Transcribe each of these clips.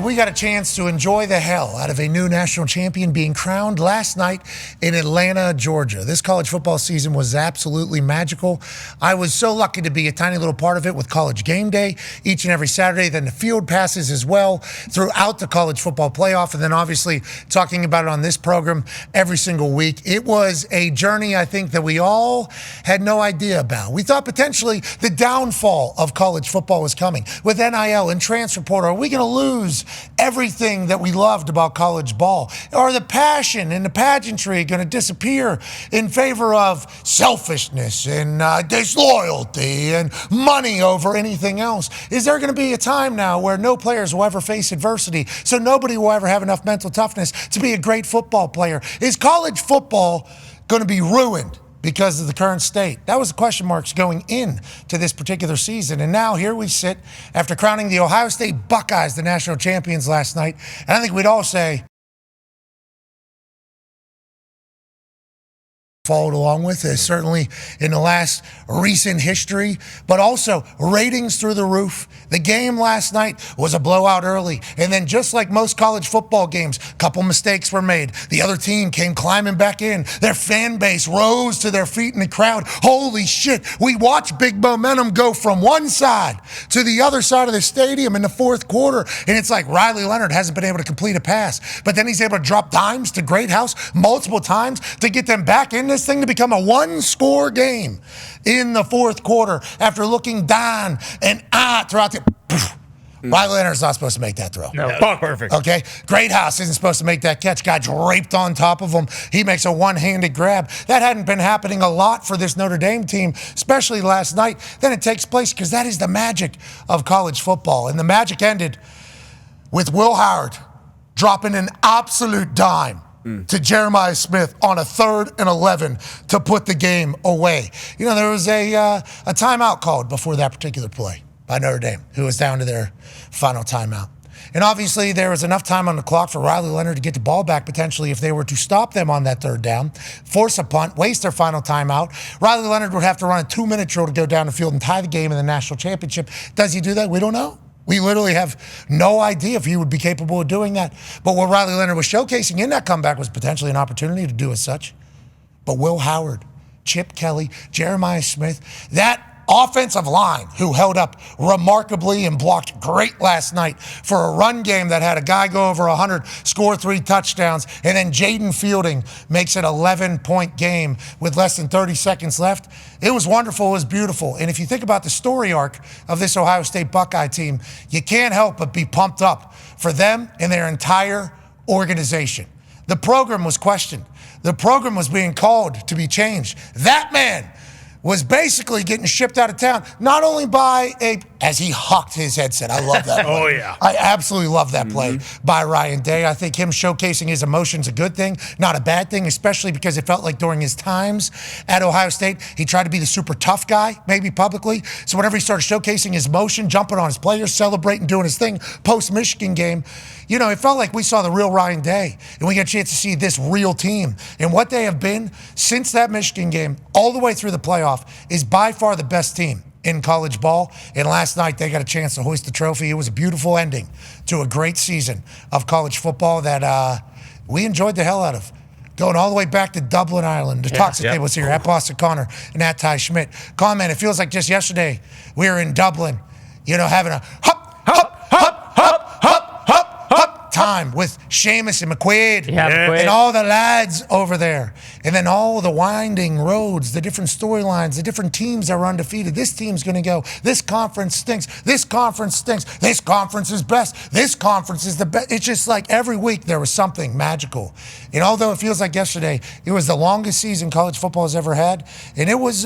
we got a chance to enjoy the hell out of a new national champion being crowned last night in Atlanta, Georgia. This college football season was absolutely magical. I was so lucky to be a tiny little part of it with College Game Day each and every Saturday, then the field passes as well throughout the college football playoff, and then obviously talking about it on this program every single week. It was a journey, I think, that we all had no idea about. We thought potentially the downfall of college football was coming with NIL and transfer portal. Are we going to lose everything that we loved about college ball? Are the passion and the pageantry going to disappear in favor of selfishness and disloyalty and money over anything else? Is there going to be a time now where no players will ever face adversity, so nobody will ever have enough mental toughness to be a great football player? Is college football going to be ruined because of the current state? That was the question marks going into this particular season. And now here we sit after crowning the Ohio State Buckeyes the national champions last night. And I think we'd all say, followed along with this, certainly in the last recent history, but also ratings through the roof. The game last night was a blowout early, and then just like most college football games, a couple mistakes were made. The other team came climbing back in. Their fan base rose to their feet in the crowd. Holy shit, we watched big momentum go from one side to the other side of the stadium in the fourth quarter, and it's like Riley Leonard hasn't been able to complete a pass, but then he's able to drop dimes to Greathouse multiple times to get them back in this thing to become a one-score game in the fourth quarter after looking down and out throughout the... Riley Leonard's not supposed to make that throw. No, perfect. Okay? Greathouse isn't supposed to make that catch. Guy draped on top of him. He makes a one-handed grab. That hadn't been happening a lot for this Notre Dame team, especially last night. Then it takes place because that is the magic of college football. And the magic ended with Will Howard dropping an absolute dime to Jeremiah Smith on a 3rd and 11 to put the game away. You know, there was a timeout called before that particular play by Notre Dame, who was down to their final timeout. And obviously there was enough time on the clock for Riley Leonard to get the ball back potentially if they were to stop them on that 3rd down, force a punt, waste their final timeout. Riley Leonard would have to run a 2-minute drill to go down the field and tie the game in the national championship. Does he do that? We don't know. We literally have no idea if he would be capable of doing that. But what Riley Leonard was showcasing in that comeback was potentially an opportunity to do as such. But Will Howard, Chip Kelly, Jeremiah Smith, that offensive line who held up remarkably and blocked great last night for a run game that had a guy go over 100, score 3 touchdowns, and then Jaden Fielding makes it an 11-point game with less than 30 seconds left. It was wonderful. It was beautiful. And if you think about the story arc of this Ohio State Buckeye team, you can't help but be pumped up for them and their entire organization. The program was questioned. The program was being called to be changed. That man was basically getting shipped out of town, not only by as he hucked his headset. I love that play. Oh, yeah. I absolutely love that play by Ryan Day. I think him showcasing his emotions a good thing, not a bad thing, especially because it felt like during his times at Ohio State, he tried to be the super tough guy, maybe publicly. So whenever he started showcasing his emotion, jumping on his players, celebrating, doing his thing, post-Michigan game, you know, it felt like we saw the real Ryan Day, and we got a chance to see this real team. And what they have been since that Michigan game, all the way through the playoff, is by far the best team in college ball. And last night, they got a chance to hoist the trophy. It was a beautiful ending to a great season of college football that we enjoyed the hell out of. Going all the way back to Dublin, Ireland. The Toxic Table was here at Boston Connor and at Ty Schmidt. Comment, it feels like just yesterday we were in Dublin, you know, having a time with Seamus and McQuaid and all the lads over there. And then all the winding roads, the different storylines, the different teams that were undefeated. This team's going to go. This conference stinks. This conference stinks. This conference is best. This conference is the best. It's just like every week there was something magical. And although it feels like yesterday, it was the longest season college football has ever had. And it was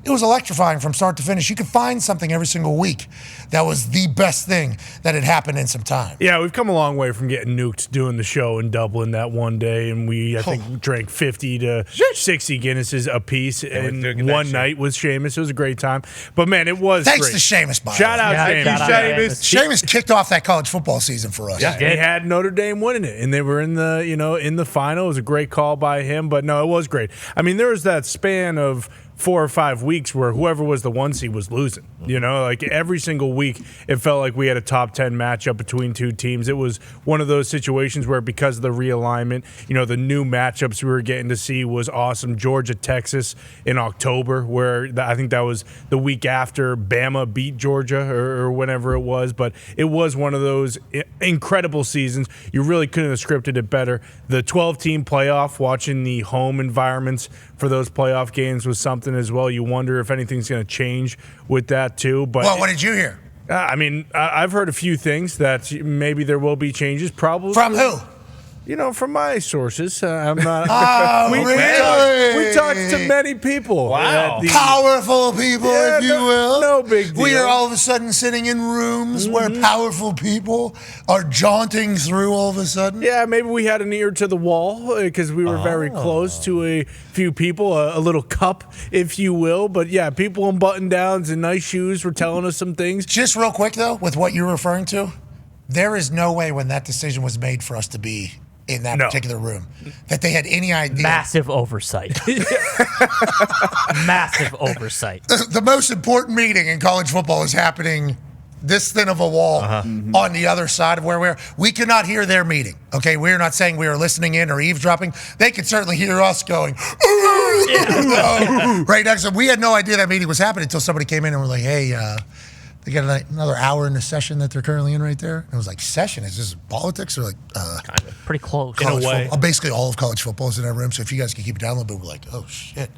electrifying from start to finish. You could find something every single week that was the best thing that had happened in some time. Yeah, we've come a long way from getting nuked doing the show in Dublin that one day, and I think drank 50 to 60 Guinnesses a piece in one night with Seamus. It was a great time. But, man, it was Thanks great. to Seamus, by Shout out Seamus. Seamus kicked off that college football season for us. Yeah, they had Notre Dame winning it, and they were in the final. It was a great call by him, but no, it was great. I mean, there was that span of 4 or 5 weeks where whoever was the 1 seed was losing. You know, like every single week, it felt like we had a top 10 matchup between two teams. It was one of those situations where, because of the realignment, you know, the new matchups we were getting to see was awesome. Georgia, Texas in October, where I think that was the week after Bama beat Georgia or whenever it was. But it was one of those incredible seasons. You really couldn't have scripted it better. The 12-team playoff, watching the home environments for those playoff games was something as well. You wonder if anything's going to change with that too. But well, what did you hear? I mean, I've heard a few things that maybe there will be changes. Probably from who? You know, from my sources. I'm not. Oh, really? We talked to many people. Wow. Powerful people, if you will. No big deal. We are all of a sudden sitting in rooms where powerful people are jaunting through all of a sudden. Yeah, maybe we had an ear to the wall because we were very close to a few people, a little cup, if you will. But yeah, people in button-downs and nice shoes were telling us some things. Just real quick, though, with what you're referring to, there is no way when that decision was made for us to be in that particular room that they had any idea. Massive oversight. Massive oversight. The most important meeting in college football is happening this thin of a wall on the other side of where we are. We could not hear their meeting, okay? We're not saying we are listening in or eavesdropping. They could certainly hear us going, right next to them. We had no idea that meeting was happening until somebody came in and were like, hey, they got another hour in the session that they're currently in right there. And it was like, session? Is this politics? Or like, kind of. Pretty close. In a way. Football. Basically all of college football is in our room. So if you guys can keep it down a little bit, we're like, oh, shit.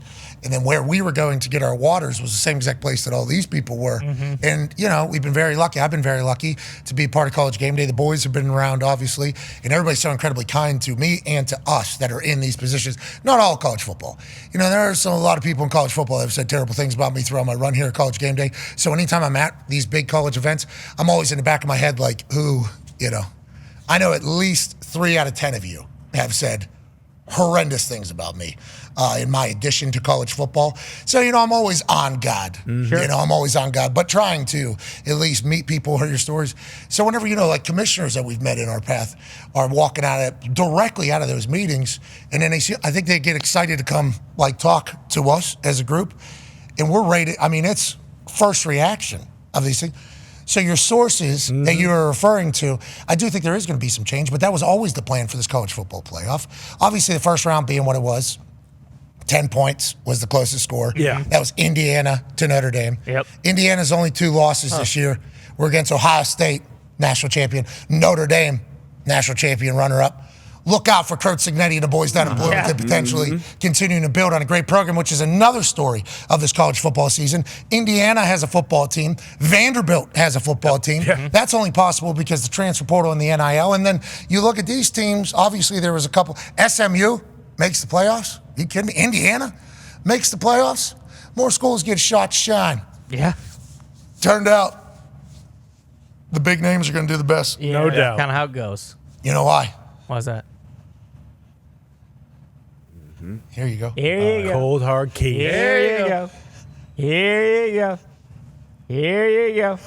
And then where we were going to get our waters was the same exact place that all these people were. And, you know, we've been very lucky. I've been very lucky to be part of College Game Day. The boys have been around, obviously. And everybody's so incredibly kind to me and to us that are in these positions. Not all college football. You know, there are a lot of people in college football that have said terrible things about me throughout my run here at College Game Day. So anytime I'm at these big college events, I'm always in the back of my head like, who, you know. I know at least 3 out of 10 of you have said horrendous things about me in my addition to college football. So, you know, I'm always on God. Sure. You know, I'm always on God, but trying to at least meet people, hear your stories. So whenever, you know, like commissioners that we've met in our path are walking directly out of those meetings, and then I think they get excited to come, like, talk to us as a group, and we're rated, I mean, it's first reaction of these things. So your sources that you're referring to, I do think there is going to be some change, but that was always the plan for this college football playoff. Obviously, the first round being what it was, 10 points was the closest score. Yeah. That was Indiana to Notre Dame. Yep. Indiana's only 2 losses this year. We're against Ohio State, national champion, Notre Dame, national champion, runner-up. Look out for Kurt Signetti and the boys down in Bloomington potentially continuing to build on a great program, which is another story of this college football season. Indiana has a football team. Vanderbilt has a football team. That's only possible because the transfer portal and the NIL. And then you look at these teams, obviously there was a couple. SMU makes the playoffs. Are you kidding me? Indiana makes the playoffs. More schools get a shot to shine. Yeah. Turned out the big names are going to do the best. Yeah, No doubt. Kind of how it goes. You know why? Why's that? Here you go. Here you go. Cold, hard key. Here you go. Here you go. Here you go.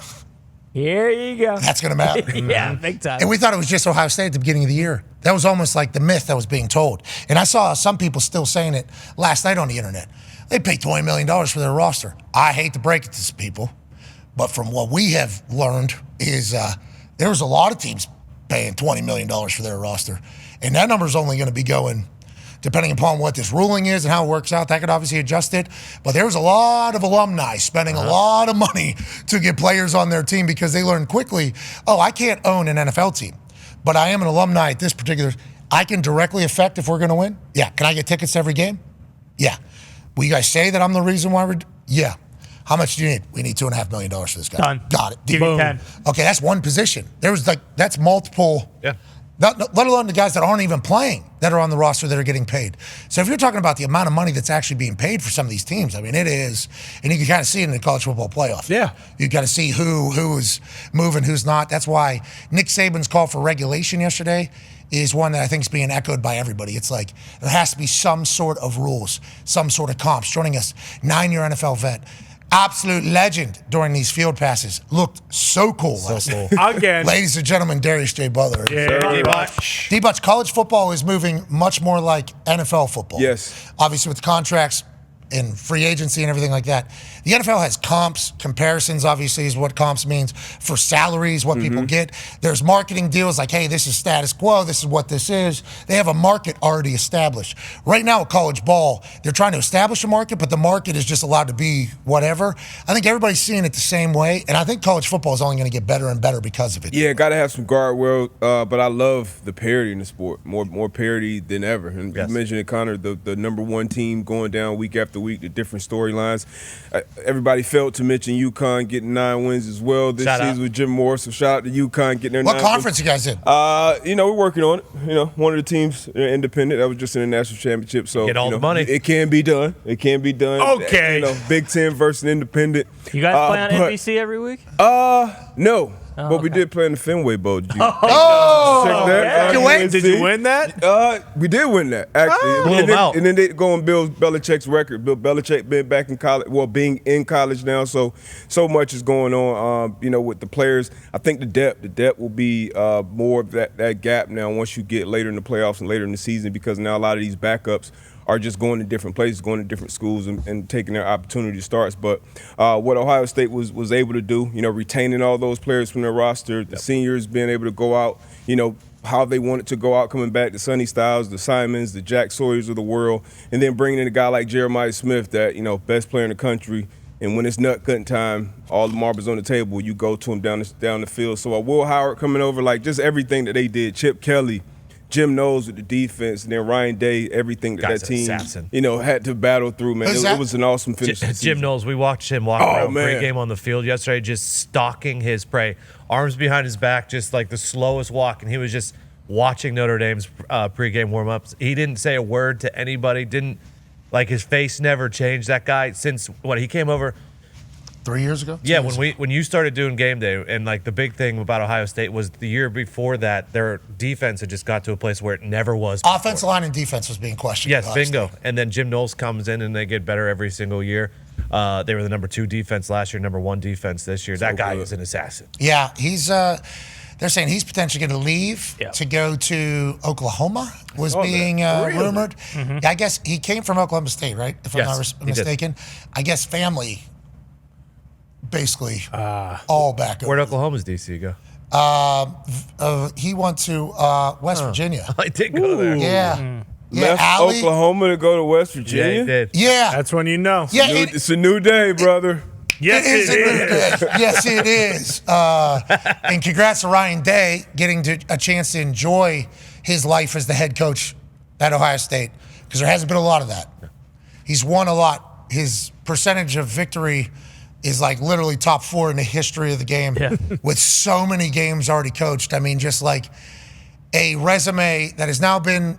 Here you go. That's going to matter. Yeah, big time. And we thought it was just Ohio State at the beginning of the year. That was almost like the myth that was being told. And I saw some people still saying it last night on the internet. They pay $20 million for their roster. I hate to break it to some people, but from what we have learned is there was a lot of teams paying $20 million for their roster. And that number is only going to be going, depending upon what this ruling is and how it works out. That could obviously adjust it. But there was a lot of alumni spending a lot of money to get players on their team because they learned quickly, oh, I can't own an NFL team, but I am an alumni at this particular. I can directly affect if we're going to win. Yeah. Can I get tickets to every game? Yeah. Will you guys say that I'm the reason why we're? Yeah. How much do you need? We need $2.5 million for this guy. Done. Got it. Give you 10. Okay, that's one position. There was that's multiple. Yeah. Let alone the guys that aren't even playing that are on the roster that are getting paid. So if you're talking about the amount of money that's actually being paid for some of these teams, I mean, it is, and you can kind of see it in the college football playoff. Yeah. You got to see who is moving, who's not. That's why Nick Saban's call for regulation yesterday is one that I think is being echoed by everybody. It's like there has to be some sort of rules, some sort of comps. Joining us, 9-year NFL vet, absolute legend during these field passes. Looked so cool last night. Again. Ladies and gentlemen, Darius J. Butler. D-Butch. College football is moving much more like NFL football. Yes. Obviously with the contracts, and free agency and everything like that. The NFL has comps, comparisons, obviously, is what comps means, for salaries, what people get. There's marketing deals like, hey, this is status quo, this is what this is. They have a market already established. Right now at college ball, they're trying to establish a market, but the market is just allowed to be whatever. I think everybody's seeing it the same way, and I think college football is only going to get better and better because of it. Yeah, got to have some guardrail, but I love the parity in the sport, more parity than ever. And you mentioned it, Connor, the number one team going down week after week, the different storylines. Everybody failed to mention UConn getting 9 wins as well this season with Jim Moore, so shout out to UConn getting their 9 wins. What conference you guys in? We're working on it. One of the teams independent. That was just in the national championship, so get all the money. It can be done. It can be done. Okay. Big Ten versus independent. You guys play on NBC every week? No. But we did play in the Fenway Bowl. Did you check that? Did you win that? We did win that, actually. And then they go on Bill Belichick's record. Bill Belichick been back in college, being in college now, so much is going on, with the players. I think the depth will be more of that gap now once you get later in the playoffs and later in the season, because now a lot of these backups are just going to different places, going to different schools and taking their opportunity starts. But what Ohio State was able to do, retaining all those players from their roster, the seniors being able to go out, how they wanted to go out, coming back, the Sonny Styles, the Simons, the Jack Sawyers of the world, and then bringing in a guy like Jeremiah Smith, that, best player in the country. And when it's nut cutting time, all the marbles on the table, you go to him down the field. So Will Howard coming over, like just everything that they did, Chip Kelly, Jim Knowles with the defense, and then Ryan Day, everything that team, had to battle through, man. It was an awesome finish. Jim Knowles, we watched him walk around pregame on the field yesterday, just stalking his prey, arms behind his back, just like the slowest walk, and he was just watching Notre Dame's pregame warm-ups. He didn't say a word to anybody, his face never changed. That guy, since he came over 3 years ago? Yeah, when you started doing game day, and the big thing about Ohio State was the year before that, their defense had just got to a place where it never was before. Offensive line and defense was being questioned. Yes, bingo. And then Jim Knowles comes in and they get better every single year. They were the number 2 defense last year, number 1 defense this year. That guy is an assassin. Yeah, he's. They're saying he's potentially going to leave to go to Oklahoma, was being rumored. Mm-hmm. I guess he came from Oklahoma State, right? If I'm not mistaken. I guess family. Basically, all back over. Where'd Oklahoma's DC go? He went to West Virginia. I did go there. Yeah. Left Oklahoma to go to West Virginia? Yeah, he did. Yeah. That's when you know. Yeah, it's a new day, brother. Yes, it is. A new day. Yes, it is. And congrats to Ryan Day getting a chance to enjoy his life as the head coach at Ohio State, because there hasn't been a lot of that. He's won a lot. His percentage of victory is literally top 4 in the history of the game with so many games already coached. I mean, just a resume that has now been,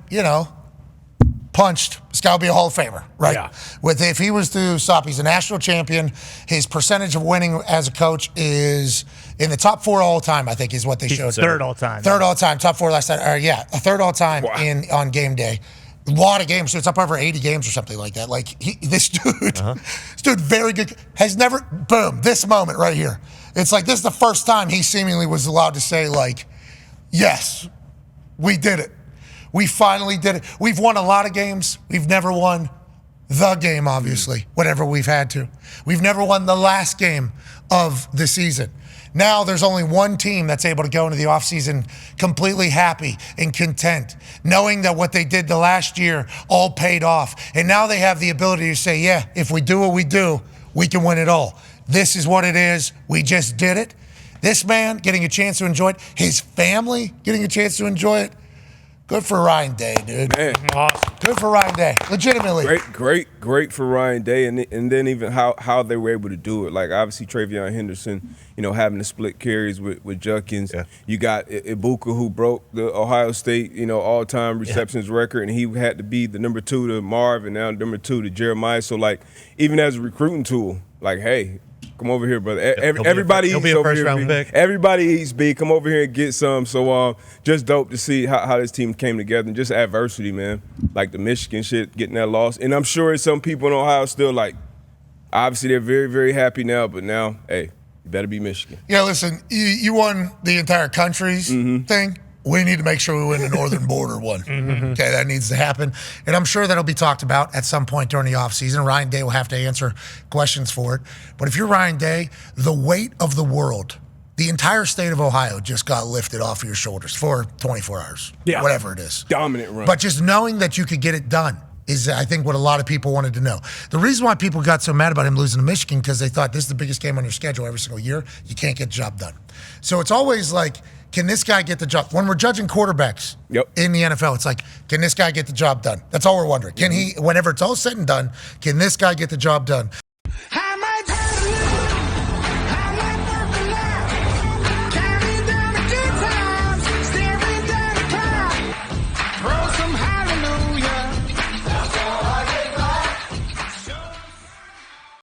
punched. It's got to be a Hall of Famer, right? Yeah. If he was to stop, he's a national champion. His percentage of winning as a coach is in the top 4 all time, I think is what they showed. Third all time. Third all time, top 4 last time. A third all time on game day. A lot of games, so it's up over 80 games or something like that. This dude, very good, has never, boom, this moment right here. It's this is the first time he seemingly was allowed to say, yes, we did it. We finally did it. We've won a lot of games. We've never won the game, obviously, whatever we've had to. We've never won the last game of the season. Now there's only one team that's able to go into the offseason completely happy and content, knowing that what they did the last year all paid off. And now they have the ability to say, yeah, if we do what we do, we can win it all. This is what it is. We just did it. This man getting a chance to enjoy it, his family getting a chance to enjoy it. Good for Ryan Day, dude. Man. Awesome. Good for Ryan Day. Legitimately. Great for Ryan Day, and then even how they were able to do it. Obviously Travion Henderson, having to split carries with Judkins. Yeah. You got Ibuka, who broke the Ohio State, all-time receptions record, and he had to be the number 2 to Marv, and now number 2 to Jeremiah. So even as a recruiting tool, hey, come over here, brother. Everybody eats over here. Everybody eats, B. Come over here and get some. So just dope to see how this team came together, and just adversity, man. The Michigan shit, getting that loss. And I'm sure some people in Ohio still obviously they're very, very happy now, but now, hey, you better be Michigan. Yeah, listen, you won the entire country's thing. we need to make sure we win the Northern Border one. Okay, that needs to happen. And I'm sure that'll be talked about at some point during the offseason. Ryan Day will have to answer questions for it. But if you're Ryan Day, the weight of the world, the entire state of Ohio just got lifted off of your shoulders for 24 hours, whatever it is. Dominant run. But just knowing that you could get it done is, I think, what a lot of people wanted to know. The reason why people got so mad about him losing to Michigan, because they thought this is the biggest game on your schedule every single year. You can't get the job done. So it's always like, can this guy get the job? When we're judging quarterbacks in the NFL, it's like, can this guy get the job done? That's all we're wondering. Can he, whenever it's all said and done, can this guy get the job done?